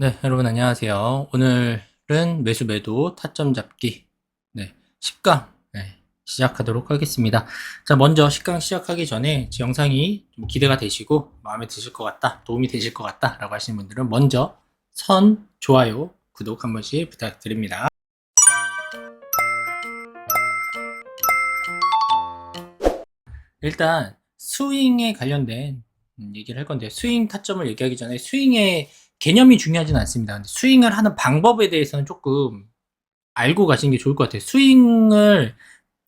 네, 여러분 안녕하세요. 오늘은 매수 매도 타점 잡기 10강 시작하도록 하겠습니다. 자, 먼저 10강 시작하기 전에 제 영상이 좀 기대가 되시고 마음에 드실 것 같다, 도움이 되실 것 같다 라고 하시는 분들은 먼저 좋아요, 구독 한 번씩 부탁드립니다. 일단 스윙에 관련된 얘기를 할 건데, 스윙 타점을 얘기하기 전에 스윙의 개념이 중요하진 않습니다. 근데 스윙을 하는 방법에 대해서는 조금 알고 가시는 게 좋을 것 같아요.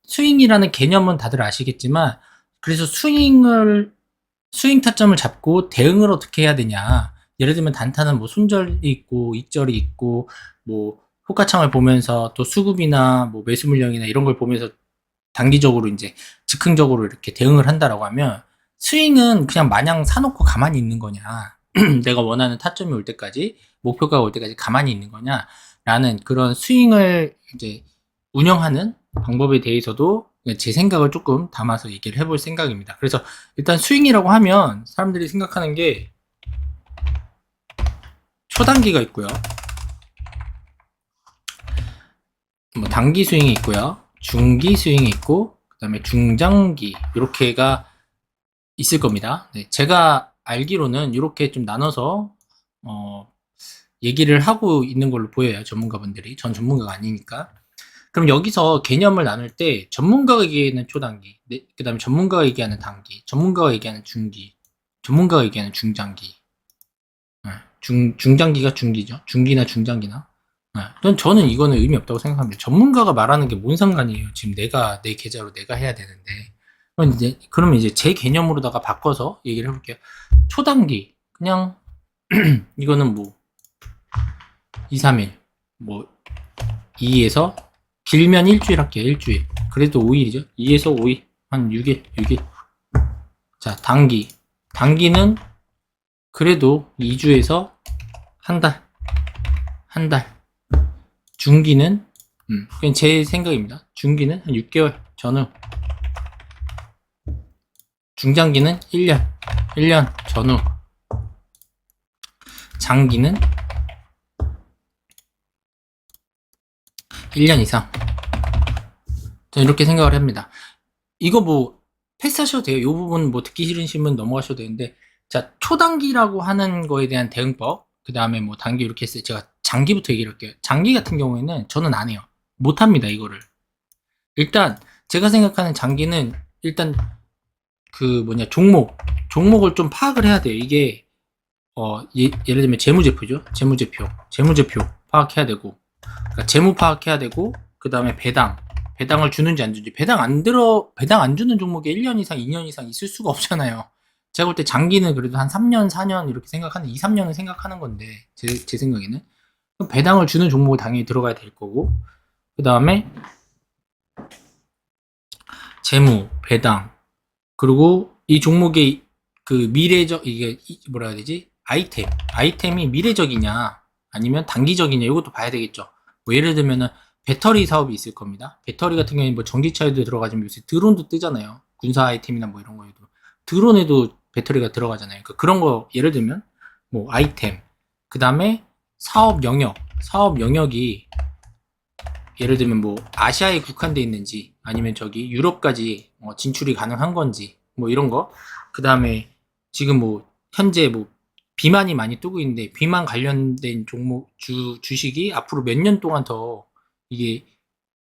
스윙이라는 개념은 다들 아시겠지만, 그래서 스윙 타점을 잡고 대응을 어떻게 해야 되냐. 예를 들면 단타는 뭐 손절이 있고, 익절이 있고, 뭐 호가창을 보면서 또 수급이나 뭐 매수 물량이나 이런 걸 보면서 단기적으로 이제 즉흥적으로 이렇게 대응을 한다라고 하면, 스윙은 그냥 마냥 사놓고 가만히 있는 거냐. 내가 원하는 타점이 올 때까지, 목표가 올 때까지 가만히 있는 거냐. 라는 그런 스윙을 이제 운영하는 방법에 대해서도 제 생각을 조금 담아서 얘기를 해볼 생각입니다. 그래서 일단 스윙이라고 하면 사람들이 생각하는 게 초단기가 있고요. 뭐 단기 스윙이 있고요. 중기 스윙이 있고, 그 다음에 중장기, 이렇게가 있을 겁니다. 네, 제가 알기로는 이렇게 좀 나눠서 얘기를 하고 있는 걸로 보여요. 전문가분들이. 전 전문가가 아니니까. 그럼 여기서 개념을 나눌 때 전문가가 얘기하는 초단기, 그 다음에 전문가가 얘기하는 단기, 전문가가 얘기하는 중기, 전문가가 얘기하는 중장기. 중장기가 중기죠. 중기나 중장기나. 저는 이거는 의미 없다고 생각합니다. 전문가가 말하는 게 뭔 상관이에요. 지금 내 계좌로 내가 해야 되는데. 그러면 이제 제 개념으로다가 바꿔서 얘기를 해볼게요. 초단기. 그냥, 이거는 뭐, 2, 3일. 뭐, 2에서, 길면 일주일 할게요. 일주일. 그래도 5일이죠. 2에서 5일. 한 6일, 6일. 자, 단기. 단기는 그래도 2주에서 한 달. 한 달. 중기는, 그냥 제 생각입니다. 중기는 한 6개월 전후. 중장기는 1년. 1년 전후. 장기는 1년 이상. 저는 이렇게 생각을 합니다. 이거 뭐 패스하셔도 돼요. 이 부분 뭐 듣기 싫으시면 넘어가셔도 되는데, 자, 초단기라고 하는 거에 대한 대응법, 그 다음에 뭐 단기 이렇게 했어요. 제가 장기부터 얘기를 할게요. 장기 같은 경우에는 저는 안 해요. 못 합니다, 이거를. 일단 제가 생각하는 장기는 일단 종목을 좀 파악을 해야 돼요. 이게 예를 들면 재무제표죠. 재무제표 파악해야 되고, 그러니까 재무 파악해야 되고, 그 다음에 배당을 주는지 안 주는지. 배당 안 주는 종목에 1년 이상, 2년 이상 있을 수가 없잖아요. 제가 볼 때 장기는 그래도 한 3년, 4년 이렇게 생각하는, 2, 3년을 생각하는 건데, 제 생각에는. 배당을 주는 종목을 당연히 들어가야 될 거고, 그 다음에 재무, 배당, 그리고 이 종목의 이게 뭐라 해야 되지? 아이템이 미래적이냐, 아니면 단기적이냐, 이것도 봐야 되겠죠. 뭐 예를 들면은 배터리 사업이 있을 겁니다. 배터리 같은 경우에 뭐 전기차에도 들어가지만 요새 드론도 뜨잖아요. 군사 아이템이나 뭐 이런 거에도. 드론에도 배터리가 들어가잖아요. 그러니까 그런 거 예를 들면 뭐 아이템, 그 다음에 사업 영역이 예를 들면 뭐 아시아에 국한돼 있는지, 아니면 저기 유럽까지 진출이 가능한 건지, 뭐 이런 거. 그 다음에 지금 뭐 현재 뭐 비만이 많이 뜨고 있는데, 비만 관련된 주식이 앞으로 몇 년 동안 더 이게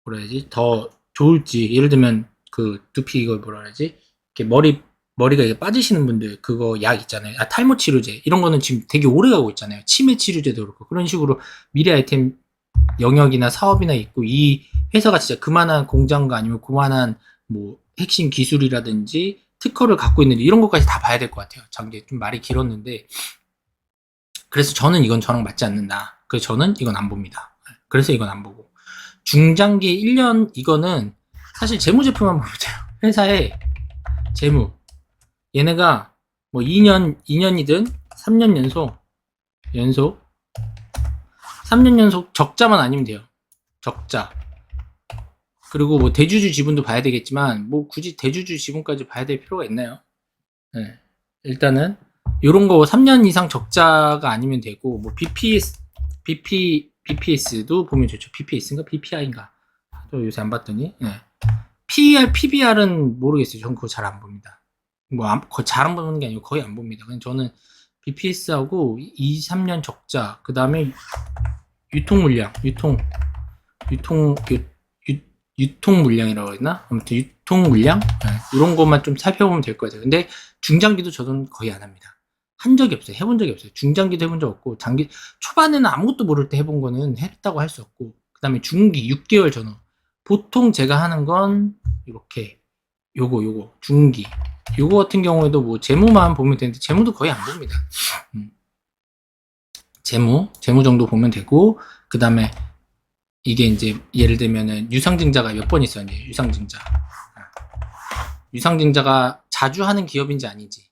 뭐라 해야지, 더 좋을지. 예를 들면 두피, 이거 뭐라 해야지, 이렇게 머리가 이게 빠지시는 분들, 그거 약 있잖아요. 탈모 치료제, 이런 거는 지금 되게 오래 가고 있잖아요. 치매 치료제도 그렇고. 그런 식으로 미래 아이템 영역이나 사업이나 있고, 이 회사가 진짜 그만한 공장과 아니면 그만한 뭐 핵심 기술이라든지 특허를 갖고 있는지, 이런 것까지 다 봐야 될 것 같아요. 장기 좀 말이 길었는데, 그래서 저랑 맞지 않는다. 그래서 저는 이건 안 봅니다. 그래서 이건 안 보고, 중장기 1년, 이거는 사실 재무제표만 보세요. 회사의 재무, 얘네가 뭐 2년이든 3년 연속 3년 연속 적자만 아니면 돼요. 적자. 그리고 뭐 대주주 지분도 봐야 되겠지만, 뭐 굳이 대주주 지분까지 봐야 될 필요가 있나요? 네. 일단은 요런 거 3년 이상 적자가 아니면 되고, 뭐 BPS도 보면 좋죠. BPS인가? BPI인가? 또 요새 안 봤더니, 네. PER, PBR은 모르겠어요. 전 그거 잘 안 봅니다. 거의 잘 안 보는 게 아니고 거의 안 봅니다. 그냥 저는 BPS하고 2, 3년 적자, 그 다음에 유통 물량, 유통 물량이라고 했나? 아무튼 유통 물량? 네, 이런 것만 좀 살펴보면 될 것 같아요. 근데 중장기도 저는 거의 안 합니다. 한 적이 없어요. 해본 적이 없어요. 중장기도 해본 적 없고, 초반에는 아무것도 모를 때 해본 거는 했다고 할 수 없고, 그 다음에 중기, 6개월 전후. 보통 제가 하는 건, 이렇게, 요거, 중기. 요거 같은 경우에도 뭐, 재무만 보면 되는데, 재무도 거의 안 봅니다. 재무 정도 보면 되고, 그 다음에, 이게 이제, 예를 들면은, 유상증자가 몇 번 있어요, 이제, 유상증자가 자주 하는 기업인지 아닌지.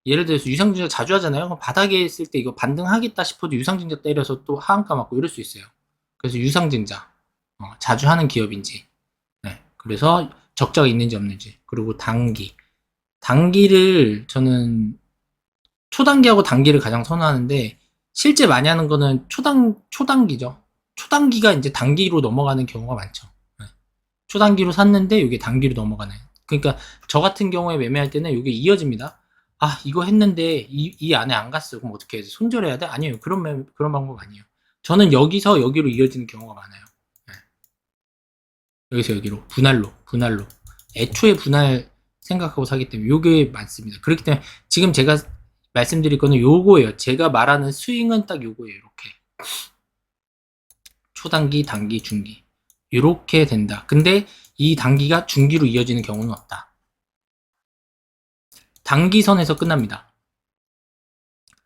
예를 들어서 유상증자 자주 하잖아요. 그럼 바닥에 있을 때 이거 반등하겠다 싶어도 유상증자 때려서 또 하한가 맞고 이럴 수 있어요. 그래서 유상증자 자주 하는 기업인지, 네. 그래서 적자가 있는지 없는지. 그리고 단기를 저는 초단기하고 단기를 가장 선호하는데, 실제 많이 하는 거는 초단기죠. 초단기가 이제 단기로 넘어가는 경우가 많죠. 네. 초단기로 샀는데 이게 단기로 넘어가는. 그러니까 저 같은 경우에 매매할 때는 이게 이어집니다. 아, 이거 했는데 이 안에 안 갔어. 그럼 어떻게 해야 돼? 손절해야 돼? 아니에요. 그런 방법 아니에요. 저는 여기서 여기로 이어지는 경우가 많아요. 네. 여기서 여기로 분할로. 애초에 분할 생각하고 사기 때문에 요게 많습니다. 그렇기 때문에 지금 제가 말씀드릴 거는 요거예요. 제가 말하는 스윙은 딱 요거예요. 이렇게 초단기, 단기, 중기 이렇게 된다. 근데 이 단기가 중기로 이어지는 경우는 없다. 단기선에서 끝납니다.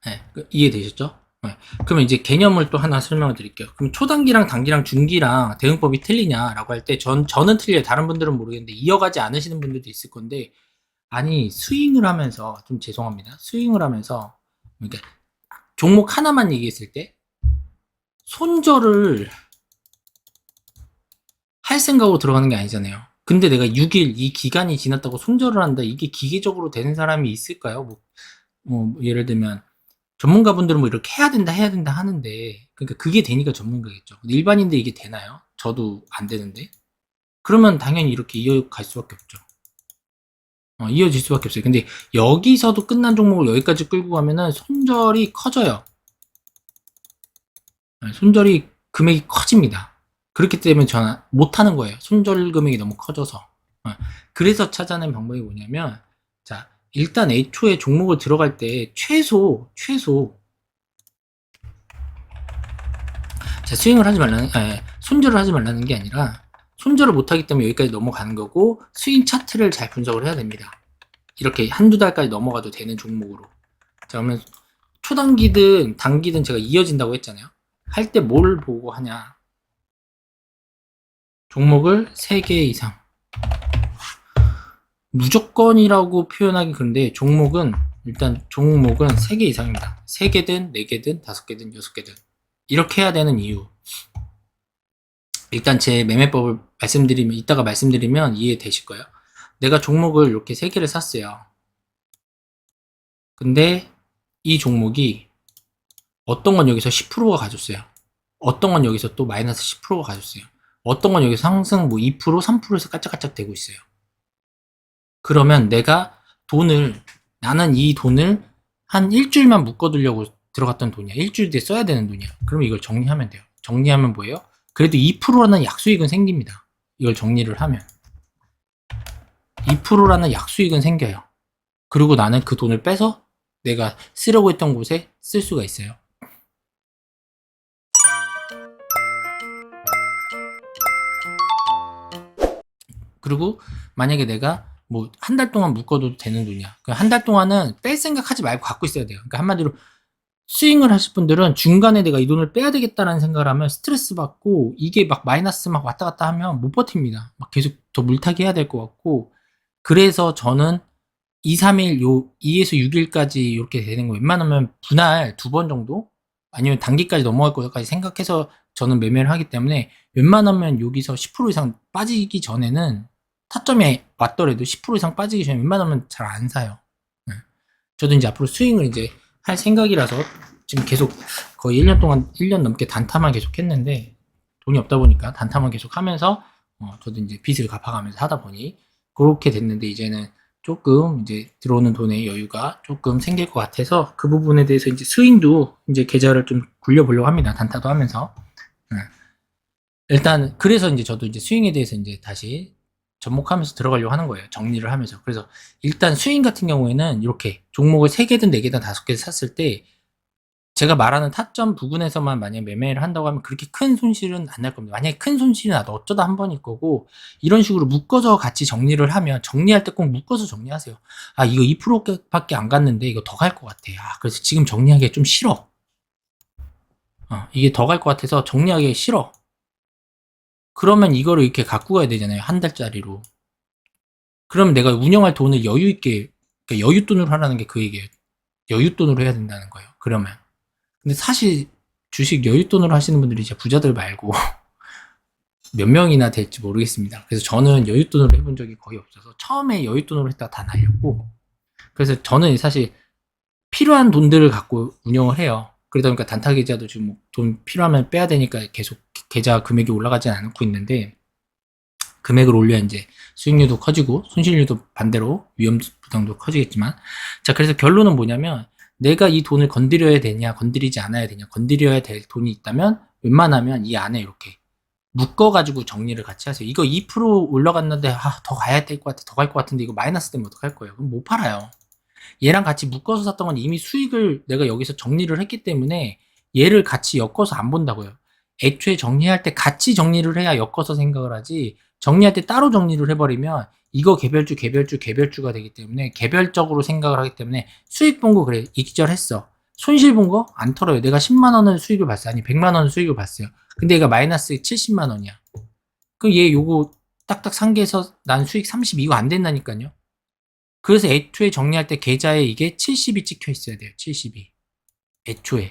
네, 이해되셨죠? 네. 그러면 이제 개념을 또 하나 설명을 드릴게요. 그럼 초단기랑 단기랑 중기랑 대응법이 틀리냐라고 할 때 저는 틀려요. 다른 분들은 모르겠는데 이어가지 않으시는 분들도 있을 건데, 아니 스윙을 하면서, 좀 죄송합니다. 스윙을 하면서 그러니까 종목 하나만 얘기했을 때 손절을 할 생각으로 들어가는 게 아니잖아요. 근데 내가 6일 이 기간이 지났다고 손절을 한다. 이게 기계적으로 되는 사람이 있을까요? 뭐 예를 들면 전문가분들은 뭐 이렇게 해야 된다 하는데, 그러니까 그게 되니까 전문가겠죠. 일반인들 이게 되나요? 저도 안 되는데. 그러면 당연히 이렇게 이어갈 수밖에 없죠. 이어질 수밖에 없어요. 근데 여기서도 끝난 종목을 여기까지 끌고 가면은 손절이 커져요. 손절이 금액이 커집니다. 그렇기 때문에 저는 못하는 거예요. 손절 금액이 너무 커져서. 그래서 찾아낸 방법이 뭐냐면, 자, 일단 애초에 종목을 들어갈 때 최소 자, 스윙을 하지 말라는, 손절을 하지 말라는 게 아니라, 손절을 못하기 때문에 여기까지 넘어가는 거고, 스윙 차트를 잘 분석을 해야 됩니다. 이렇게 한두 달까지 넘어가도 되는 종목으로. 자, 그러면 초단기든 단기든 제가 이어진다고 했잖아요. 할 때 뭘 보고 하냐. 종목을 3개 이상. 무조건이라고 표현하기 그런데, 일단 종목은 3개 이상입니다. 3개든 4개든 5개든 6개든. 이렇게 해야 되는 이유. 일단 제 매매법을 이따가 말씀드리면 이해되실 거예요. 내가 종목을 이렇게 3개를 샀어요. 근데 이 종목이 어떤 건 여기서 10%가 가졌어요. 어떤 건 여기서 또 마이너스 10%가 가졌어요. 어떤 건 여기서 상승 뭐 2%, 3%에서 깔짝깔짝 되고 있어요. 그러면 나는 이 돈을 한 일주일만 묶어두려고 들어갔던 돈이야. 일주일 뒤에 써야 되는 돈이야. 그럼 이걸 정리하면 돼요. 정리하면 뭐예요? 그래도 2%라는 약수익은 생깁니다. 이걸 정리를 하면 2%라는 약수익은 생겨요. 그리고 나는 그 돈을 빼서 내가 쓰려고 했던 곳에 쓸 수가 있어요. 그리고 만약에 내가 뭐 한 달 동안 묶어도 되는 돈이야. 한 달 동안은 뺄 생각하지 말고 갖고 있어야 돼요. 그러니까 한마디로 스윙을 하실 분들은 중간에 내가 이 돈을 빼야 되겠다라는 생각을 하면 스트레스 받고, 이게 막 마이너스 막 왔다 갔다 하면 못 버팁니다. 막 계속 더 물타기 해야 될 것 같고. 그래서 저는 2, 3일, 2에서 6일까지 이렇게 되는 거 웬만하면 분할 2번 정도? 아니면 단기까지 넘어갈 것까지 생각해서 저는 매매를 하기 때문에, 웬만하면 여기서 10% 이상 빠지기 전에는, 타점이 왔더라도 10% 이상 빠지기 전에 웬만하면 잘 안 사요. 저도 이제 앞으로 스윙을 이제 할 생각이라서 지금 계속 거의 1년 동안 1년 넘게 단타만 계속 했는데 돈이 없다 보니까 단타만 계속 하면서 저도 이제 빚을 갚아가면서 하다 보니 그렇게 됐는데 이제는 조금 이제 들어오는 돈의 여유가 조금 생길 것 같아서 그 부분에 대해서 이제 스윙도 이제 계좌를 좀 굴려보려고 합니다. 단타도 하면서. 일단 그래서 이제 저도 이제 스윙에 대해서 이제 다시 접목하면서 들어가려고 하는 거예요. 정리를 하면서. 그래서 일단 스윙 같은 경우에는 이렇게 종목을 3개든 4개든 5개 샀을 때 제가 말하는 타점 부분에서만 만약에 매매를 한다고 하면 그렇게 큰 손실은 안 날 겁니다. 만약에 큰 손실이 나도 어쩌다 한 번일 거고 이런 식으로 묶어서 같이 정리를 하면 정리할 때 꼭 묶어서 정리하세요. 아 이거 2%밖에 안 갔는데 이거 더 갈 것 같아. 아 그래서 지금 정리하기가 좀 싫어. 이게 더 갈 것 같아서 정리하기 싫어. 그러면 이거를 이렇게 갖고 가야 되잖아요. 한 달짜리로. 그러면 내가 운영할 돈을 여유 있게, 그러니까 여윳돈으로 하라는 게 그 얘기예요. 여윳돈으로 해야 된다는 거예요. 그러면. 근데 사실 주식 여윳돈으로 하시는 분들이 이제 부자들 말고 몇 명이나 될지 모르겠습니다. 그래서 저는 여윳돈으로 해본 적이 거의 없어서 처음에 여윳돈으로 했다가 다 날렸고 그래서 저는 사실 필요한 돈들을 갖고 운영을 해요. 그러다 보니까 단타 계좌도 지금 뭐돈 필요하면 빼야 되니까 계속 계좌 금액이 올라가지 않고 있는데 금액을 올려야 이제 수익률도 커지고 손실률도 반대로 위험 부담도 커지겠지만 자 그래서 결론은 뭐냐면 내가 이 돈을 건드려야 되냐 건드리지 않아야 되냐 건드려야 될 돈이 있다면 웬만하면 이 안에 이렇게 묶어가지고 정리를 같이 하세요. 이거 2% 올라갔는데 더 가야 될 것 같아 더 갈 것 같은데 이거 마이너스 되면 어떡할 거예요? 그럼 못 팔아요. 얘랑 같이 묶어서 샀던 건 이미 수익을 내가 여기서 정리를 했기 때문에 얘를 같이 엮어서 안 본다고요. 애초에 정리할 때 같이 정리를 해야 엮어서 생각을 하지 정리할 때 따로 정리를 해버리면 이거 개별주가 되기 때문에 개별적으로 생각을 하기 때문에 수익 본 거 그래 익절했어. 손실 본 거 안 털어요. 내가 10만 원을 수익을 봤어. 아니 100만 원 수익을 봤어요. 근데 얘가 마이너스 70만 원이야. 그럼 얘 요거 딱딱 상계해서 난 수익 30 이거 안 된다니까요. 그래서 애초에 정리할 때 계좌에 이게 70이 찍혀 있어야 돼요. 70이. 애초에.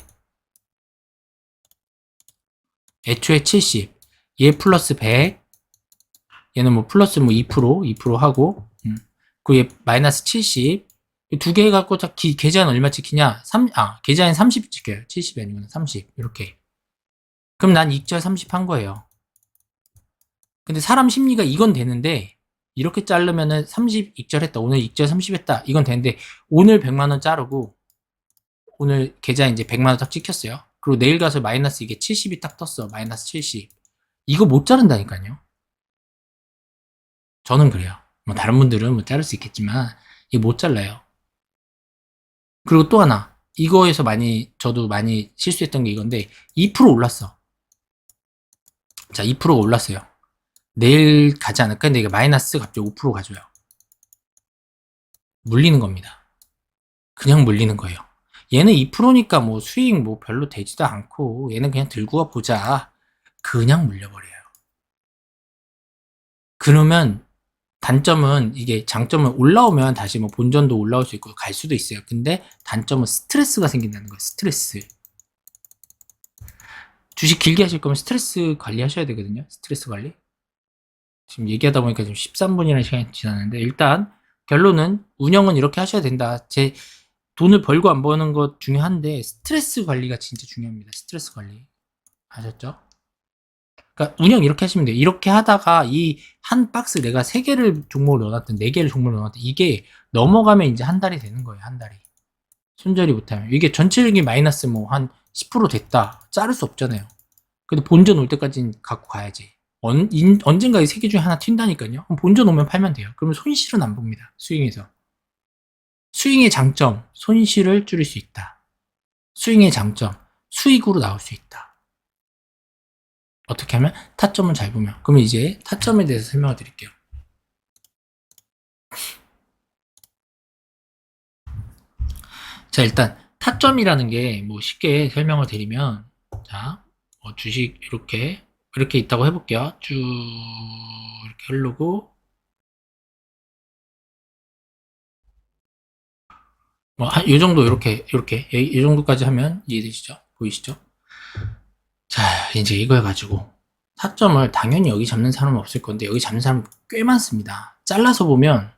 애초에 70. 얘 플러스 100. 얘는 뭐 플러스 뭐 2% 하고, 그얘 마이너스 70. 두 개 갖고 계좌는 얼마 찍히냐? 계좌엔 30 찍혀요. 70이 아니구나. 30. 이렇게. 그럼 난 익절 30 한 거예요. 근데 사람 심리가 이건 되는데, 이렇게 자르면은 30 익절했다. 오늘 익절 30 했다. 이건 되는데, 오늘 100만원 자르고, 오늘 계좌 이제 100만원 딱 찍혔어요. 그리고 내일 가서 마이너스 이게 70이 딱 떴어. 마이너스 70. 이거 못 자른다니까요. 저는 그래요. 뭐 다른 분들은 뭐 자를 수 있겠지만 이거 못 잘라요. 그리고 또 하나 이거에서 저도 많이 실수했던 게 이건데 2% 올랐어. 자 2%가 올랐어요. 내일 가지 않을까? 근데 이게 마이너스 갑자기 5% 가져요. 물리는 겁니다. 그냥 물리는 거예요. 얘는 2%니까 뭐 수익 뭐 별로 되지도 않고 얘는 그냥 들고 가 보자. 그냥 물려버려요. 그러면 단점은 이게 장점은 올라오면 다시 뭐 본전도 올라올 수 있고 갈 수도 있어요. 근데 단점은 스트레스가 생긴다는 거예요. 스트레스. 주식 길게 하실 거면 스트레스 관리하셔야 되거든요. 스트레스 관리. 지금 얘기하다 보니까 지금 13분이라는 시간이 지났는데 일단 결론은 운영은 이렇게 하셔야 된다. 제 돈을 벌고 안 버는 것 중요한데 스트레스 관리가 진짜 중요합니다. 스트레스 관리. 아셨죠? 그러니까 운영 이렇게 하시면 돼요. 이렇게 하다가 이 한 박스 내가 3개를 종목을 넣어놨든 4개를 종목을 넣어놨든 이게 넘어가면 이제 한 달이 되는 거예요. 한 달이. 손절이 못하면. 이게 전체적인 마이너스 뭐 한 10% 됐다. 자를 수 없잖아요. 근데 본전 올 때까지는 갖고 가야지. 언젠가 이 3개 중에 하나 튄다니까요. 그럼 본전 오면 팔면 돼요. 그러면 손실은 안 봅니다. 스윙에서. 스윙의 장점, 손실을 줄일 수 있다. 스윙의 장점, 수익으로 나올 수 있다. 어떻게 하면? 타점을 잘 보면. 그러면 이제 타점에 대해서 설명을 드릴게요. 자, 일단 타점이라는 게 뭐 쉽게 설명을 드리면 자, 주식 이렇게 있다고 해볼게요. 쭉 이렇게 흐르고 뭐 이 정도 이렇게 이 정도까지 하면 이해되시죠? 보이시죠? 자, 이제 이걸 가지고 타점을 당연히 여기 잡는 사람은 없을 건데 여기 잡는 사람은 꽤 많습니다. 잘라서 보면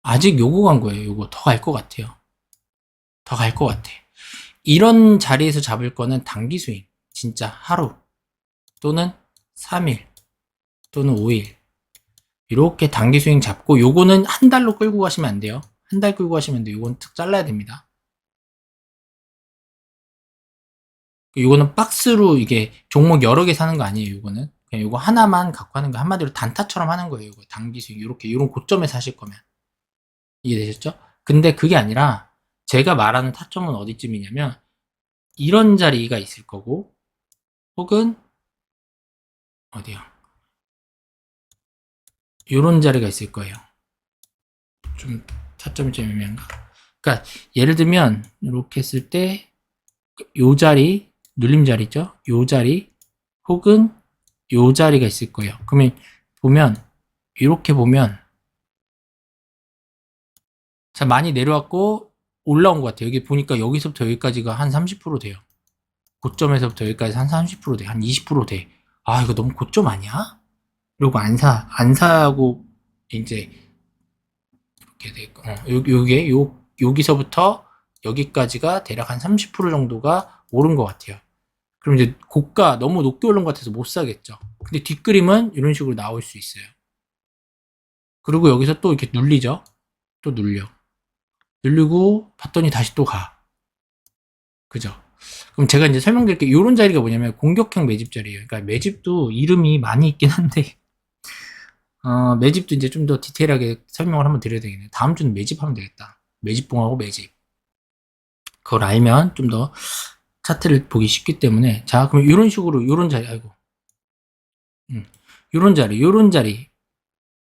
아직 요거 간 거예요. 요거 더 갈 것 같아요. 더 갈 것 같아. 이런 자리에서 잡을 거는 단기 스윙. 진짜 하루 또는 3일 또는 5일 이렇게 단기 스윙 잡고 요거는 한 달로 끌고 가시면 안 돼요. 한 달 끌고 가시면 안 돼요. 요건 툭 잘라야 됩니다. 요거는 박스로 이게 종목 여러 개 사는 거 아니에요. 요거는 그냥 요거 하나만 갖고 하는 거 한마디로 단타처럼 하는 거예요. 요거 단기 스윙 요렇게 요런 고점에 사실 거면 이해되셨죠? 근데 그게 아니라 제가 말하는 타점은 어디쯤이냐면 이런 자리가 있을 거고 혹은 어디요? 요런 자리가 있을 거예요. 좀 타점이 좀 애매한가? 그러니까 예를 들면 이렇게 했을 때 요 자리 눌림 자리죠? 요 자리 혹은 요 자리가 있을 거예요. 그러면 보면 이렇게 보면 자 많이 내려왔고 올라온 것 같아요. 여기 보니까 여기서부터 여기까지가 한 30% 돼요. 고점에서부터 여기까지 한 30% 돼. 한 20% 돼. 아 이거 너무 고점 아니야? 이러고 안 사고 이제 이렇게 돼 있고 요게 여기서부터 여기까지가 대략 한 30% 정도가 오른 것 같아요. 그럼 이제 고가 너무 높게 오른 것 같아서 못 사겠죠. 근데 뒷그림은 이런 식으로 나올 수 있어요. 그리고 여기서 또 이렇게 눌리죠. 또 눌리고 봤더니 다시 또 가. 그죠? 그럼 제가 이제 설명드릴게요. 이런 자리가 뭐냐면 공격형 매집 자리예요. 그러니까 매집도 이름이 많이 있긴 한데 매집도 이제 좀 더 디테일하게 설명을 한번 드려야 되겠네요. 다음 주는 매집하면 되겠다. 매집봉하고 매집. 그걸 알면 좀 더 차트를 보기 쉽기 때문에 자 그럼 이런 식으로 이런 자리 아이고 이런 자리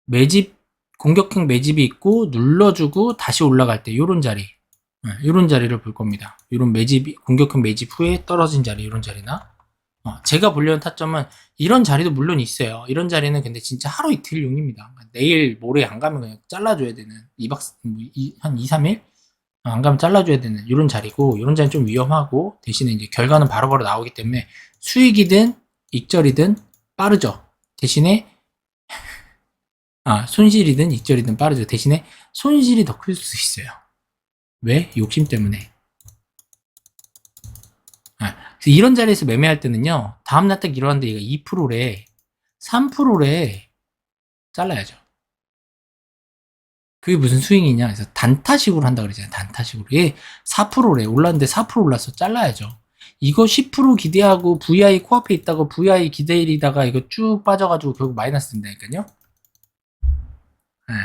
매집 공격형 매집이 있고 눌러주고 다시 올라갈 때 이런 자리 이런 자리를 볼 겁니다. 이런 매집 공격형 매집 후에 떨어진 자리 이런 자리나 제가 보려는 타점은 이런 자리도 물론 있어요. 이런 자리는 근데 진짜 하루 이틀용입니다. 내일 모레 안 가면 그냥 잘라줘야 되는 2박 한 2, 3일 안 가면 잘라줘야 되는 이런 자리고 이런 자리는 좀 위험하고 대신에 이제 결과는 바로바로 나오기 때문에 수익이든 익절이든 빠르죠. 대신에 손실이든 익절이든 빠르죠. 대신에 손실이 더 클 수 있어요. 왜? 욕심 때문에. 그래서 이런 자리에서 매매할 때는요. 다음날 딱 일어났는데 얘가 2%래 3%래 잘라야죠. 그게 무슨 스윙이냐? 그래서 단타식으로 한다 그러잖아요. 단타식으로. 얘 4%래. 올랐는데 4% 올랐어. 잘라야죠. 이거 10% 기대하고 VI 코앞에 있다고 VI 기대리다가 이거 쭉 빠져가지고 결국 마이너스 된다니까요. 네.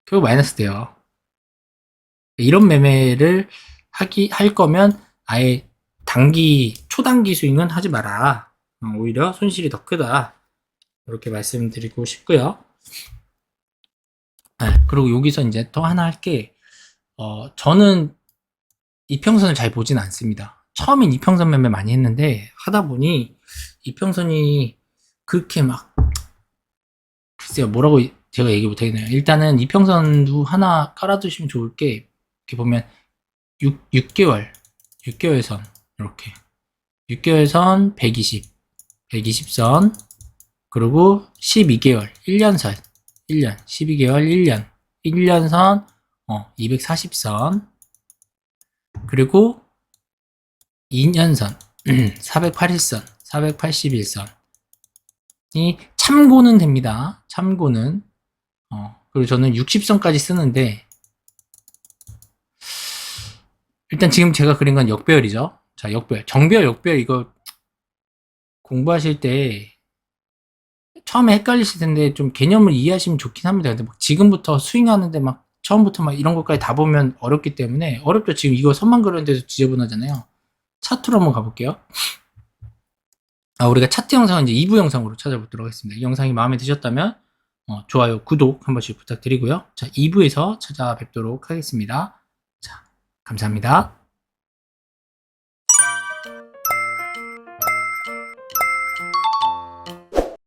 결국 마이너스 돼요. 이런 매매를 할 거면 아예 초단기 스윙은 하지 마라. 오히려 손실이 더 크다. 이렇게 말씀드리고 싶고요. 그리고 여기서 이제 또 하나 할게, 저는 이평선을 잘 보진 않습니다. 처음엔 이평선 매매 많이 했는데, 하다 보니 이평선이 그렇게 막, 글쎄요, 뭐라고 제가 얘기 못 하겠네요. 일단은 이평선도 하나 깔아두시면 좋을 게, 이렇게 보면 6개월 선, 이렇게. 6개월 선 120선, 그리고 12개월, 1년 선, 1년, 12개월, 1년 선, 240선, 그리고 2년선, 480선, 481선. 이 참고는 됩니다. 참고는. 그리고 저는 60선까지 쓰는데, 일단 지금 제가 그린 건 역배열이죠. 자, 역배열. 정배열, 역배열 이거 공부하실 때 처음에 헷갈리실 텐데 좀 개념을 이해하시면 좋긴 합니다. 근데 막 지금부터 스윙하는데 막 처음부터 막 이런 것까지 다 보면 어렵기 때문에 어렵죠. 지금 이거 선만 그렸는데도 지저분하잖아요. 차트로 한번 가볼게요. 우리가 차트 영상은 이제 2부 영상으로 찾아보도록 하겠습니다. 이 영상이 마음에 드셨다면 좋아요, 구독 한 번씩 부탁드리고요. 자, 2부에서 찾아뵙도록 하겠습니다. 자, 감사합니다.